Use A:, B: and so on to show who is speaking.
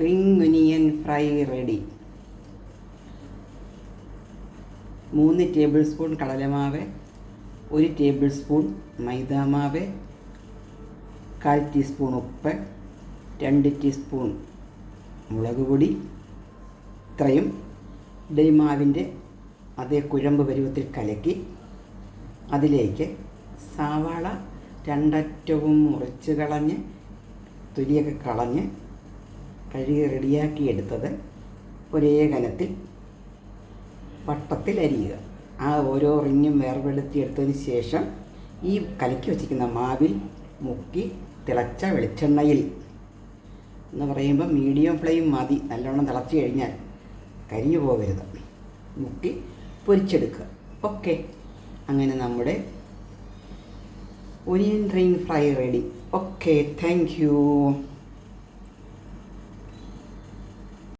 A: Ring onion fry ready. 3 table spoon കടലമാവ്, 1 table spoon മൈദാമാവ്, 1/4 teaspoon ഉപ്പ്, 2 teaspoon മുളക് പൊടി. ഇത്രയും മാവിൻ്റെ അതേ കുഴമ്പ് പരുവത്തിൽ കലക്കി അതിലേക്ക് സവാള 2 അറ്റവും മുറിച്ച് കളഞ്ഞ് തൊലിയൊക്കെ കളഞ്ഞ് കഴുകി റെഡിയാക്കി എടുത്തത് ഒരേ കനത്തിൽ വട്ടത്തിൽ അരിയുക. ആ ഓരോ റിങ്ങും വേർപെടുത്തിയെടുത്തതിന് ശേഷം ഈ കലക്കി വച്ചിരിക്കുന്ന മാവിൽ മുക്കി തിളച്ച വെളിച്ചെണ്ണയിൽ എന്ന് പറയുമ്പോൾ മീഡിയം ഫ്ലെയിം മതി, നല്ലോണം തിളച്ച് കഴിഞ്ഞാൽ കരിഞ്ഞു പോകരുത്, മുക്കി പൊരിച്ചെടുക്കുക. ഓക്കെ, അങ്ങനെ നമ്മുടെ onion ring fry ready. Okay, thank you.